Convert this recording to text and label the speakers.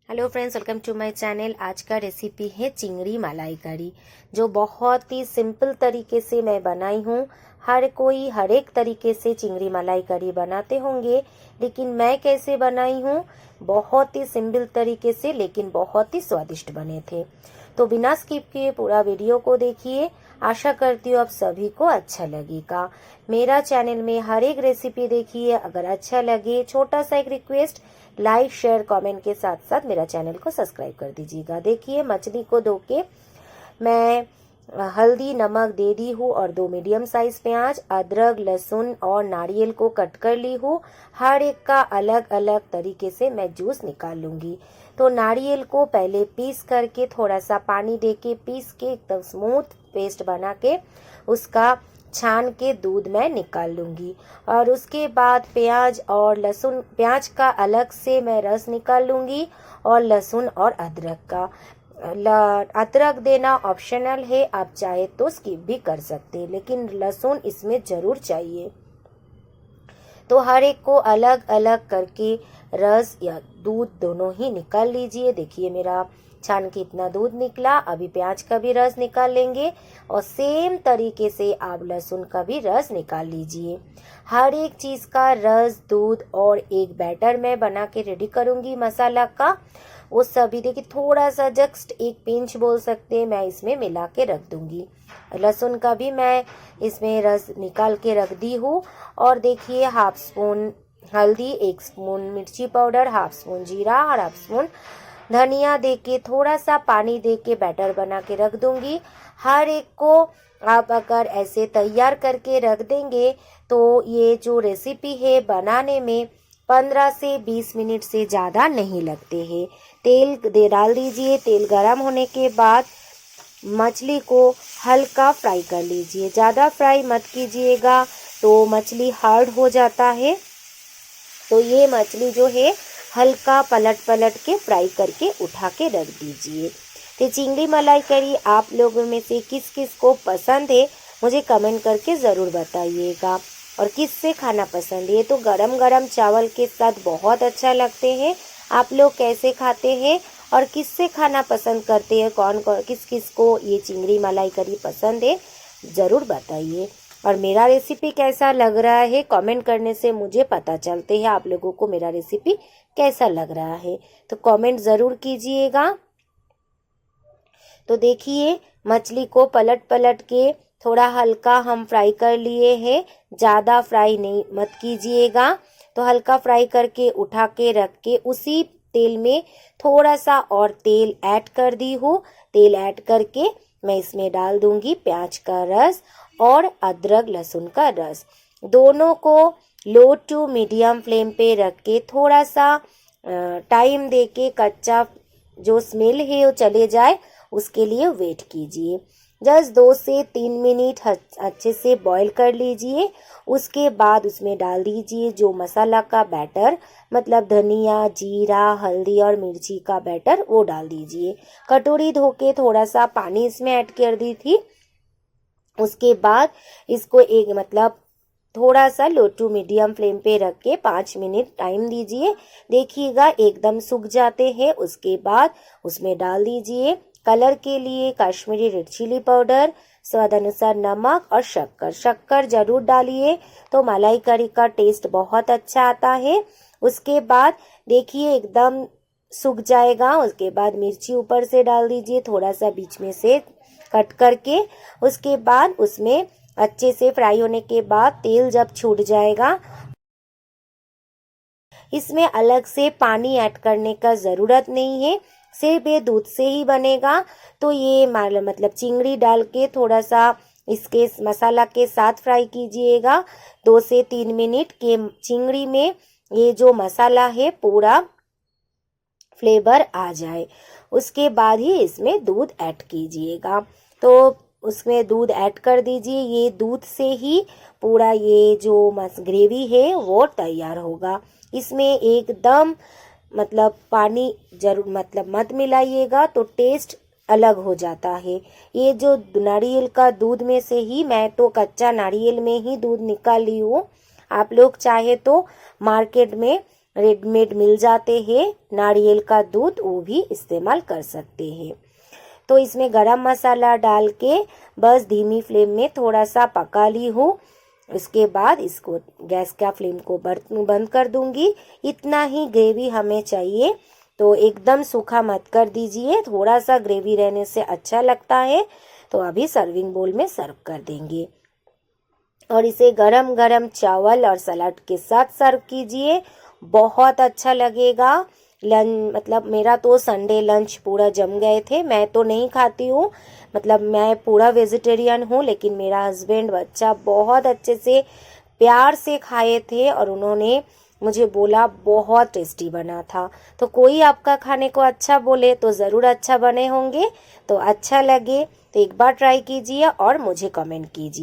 Speaker 1: Hello friends, welcome to my channel. आज का recipe है चिंगड़ी मलाई करी, जो बहुत ही सिंपल तरीके से मैं बनाई हूँ। हर कोई हर एक तरीके से चिंगड़ी मलाई करी बनाते होंगे, लेकिन मैं कैसे बनाई हूँ, बहुत ही सिंपल तरीके से, लेकिन बहुत ही स्वादिष्ट बने थे। तो बिना स्किप किए पूरा वीडियो को देखिए। आशा करती हूँ आप सभी को अच्छा लगेगा। मेरा चैनल में हर एक रेसिपी देखिए। अगर अच्छा लगे, छोटा सा एक रिक्वेस्ट, लाइक शेयर कमेंट के साथ साथ मेरा चैनल को सब्सक्राइब कर दीजिएगा। देखिए, मछली को धो के मैं हल्दी नमक दे दी हूँ और 2 मीडियम साइज प्याज, अदरक लहसुन और नारियल को कट कर ली हूँ। हर एक का अलग अलग तरीके से मैं जूस निकाल लूंगी। तो नारियल को पहले पीस करके थोड़ा सा पानी दे के पीस के एकदम स्मूथ पेस्ट बना के उसका छान के दूध में निकाल लूंगी। और उसके बाद प्याज और लहसुन, प्याज का अलग से मैं रस निकाल लूंगी और लहसुन और अदरक का। अदरक देना ऑप्शनल है, आप चाहे तो स्किप भी कर सकते हैं, लेकिन लहसुन इसमें जरूर चाहिए। तो हर एक को अलग अलग करके रस या दूध दोनों ही निकाल लीजिए। देखिए, मेरा छान के इतना दूध निकला। अभी प्याज का भी रस निकाल लेंगे और सेम तरीके से आप लहसुन का भी रस निकाल लीजिए। हर एक चीज का रस, दूध और एक बैटर मैं बना के रेडी करूंगी मसाला का। वो सभी देखिए, थोड़ा सा जस्ट एक पिंच बोल सकते हैं, मैं इसमें मिला के रख दूंगी। लहसुन का भी मैं इसमें रस निकाल के रख दी हूँ। और देखिए, हाफ स्पून हल्दी, 1 स्पून मिर्ची पाउडर, हाफ स्पून जीरा और हाफ स्पून धनिया दे के थोड़ा सा पानी दे के बैटर बना के रख दूंगी। हर एक को आप अगर ऐसे तैयार करके रख देंगे तो ये जो रेसिपी है बनाने में 15 से 20 मिनट से ज़्यादा नहीं लगते हैं। तेल डाल दीजिए। तेल गरम होने के बाद मछली को हल्का फ्राई कर लीजिए। ज़्यादा फ्राई मत कीजिएगा तो मछली हार्ड हो जाता है। तो ये मछली जो है हल्का पलट पलट के फ्राई करके उठा के रख दीजिए। तो चिंगड़ी मलाई करी आप लोगों में से किस किस को पसंद है, मुझे कमेंट करके ज़रूर बताइएगा। और किस से खाना पसंद है, तो गरम गरम चावल के साथ बहुत अच्छा लगते हैं। आप लोग कैसे खाते हैं और किस से खाना पसंद करते हैं, कौन कौन किस किस को ये चिंगड़ी मलाई करी पसंद है, ज़रूर बताइए। और मेरा रेसिपी कैसा लग रहा है, कमेंट करने से मुझे पता चलते हैं आप लोगों को मेरा रेसिपी कैसा लग रहा है। तो कमेंट ज़रूर कीजिएगा। तो देखिए, मछली को पलट पलट के थोड़ा हल्का हम फ्राई कर लिए हैं। ज़्यादा फ्राई नहीं मत कीजिएगा। तो हल्का फ्राई करके उठा के रख के उसी तेल में थोड़ा सा और तेल ऐड कर दी हूँ। तेल ऐड करके मैं इसमें डाल दूंगी प्याज का रस और अदरक लहसुन का रस। दोनों को लो टू मीडियम फ्लेम पे रख के थोड़ा सा टाइम दे के कच्चा जो स्मेल है वो चले जाए, उसके लिए वेट कीजिए। जस्ट 2 से 3 मिनट अच्छे से बॉईल कर लीजिए। उसके बाद उसमें डाल दीजिए जो मसाला का बैटर, मतलब धनिया, जीरा, हल्दी और मिर्ची का बैटर, वो डाल दीजिए। कटोरी धो के थोड़ा सा पानी इसमें ऐड कर दी थी। उसके बाद इसको थोड़ा सा लो टू मीडियम फ्लेम पे रख के 5 मिनट टाइम दीजिए। देखिएगा एकदम सूख जाते हैं। उसके बाद उसमें डाल दीजिए कलर के लिए कश्मीरी रेड चिली पाउडर, स्वाद अनुसार नमक और शक्कर। शक्कर जरूर डालिए तो मलाई करी का टेस्ट बहुत अच्छा आता है। उसके बाद देखिए एकदम सूख जाएगा। उसके बाद मिर्ची ऊपर से डाल दीजिए, थोड़ा सा बीच में से कट करके। उसके बाद उसमें अच्छे से फ्राई होने के बाद तेल जब छूट जाएगा, इसमें अलग से पानी ऐड करने का ज़रूरत नहीं है, सिर्फ ये दूध से ही बनेगा। तो ये मतलब चिंगड़ी डाल के थोड़ा सा इसके मसाला के साथ फ्राई कीजिएगा 2 से 3 मिनट के। चिंगड़ी में ये जो मसाला है पूरा फ्लेवर आ जाए, उसके बाद ही इसमें दूध ऐड कीजिएगा। तो उसमें दूध ऐड कर दीजिए। ये दूध से ही पूरा ये जो ग्रेवी है वो तैयार होगा। इसमें एकदम पानी जरूर मत मिलाइएगा, तो टेस्ट अलग हो जाता है। ये जो नारियल का दूध में से ही, मैं तो कच्चा नारियल में ही दूध निकाल ली हूँ। आप लोग चाहे तो मार्केट में रेडीमेड मिल जाते हैं नारियल का दूध, वो भी इस्तेमाल कर सकते हैं। तो इसमें गरम मसाला डाल के बस धीमी फ्लेम में थोड़ा सा पका ली हूँ। इसके बाद इसको गैस का फ्लेम को बंद कर दूंगी। इतना ही ग्रेवी हमें चाहिए, तो एकदम सूखा मत कर दीजिए, थोड़ा सा ग्रेवी रहने से अच्छा लगता है। तो अभी सर्विंग बोल में सर्व कर देंगे और इसे गरम गरम चावल और सलाद के साथ सर्व कीजिए, बहुत अच्छा लगेगा। मतलब मेरा तो संडे लंच पूरा जम गए थे। मैं तो नहीं खाती हूँ, मतलब मैं पूरा वेजिटेरियन हूँ, लेकिन मेरा हस्बैंड बच्चा बहुत अच्छे से प्यार से खाए थे और उन्होंने मुझे बोला बहुत टेस्टी बना था। तो कोई आपका खाने को अच्छा बोले तो ज़रूर अच्छा बने होंगे। तो अच्छा लगे तो एक बार ट्राई कीजिए और मुझे कमेंट कीजिए।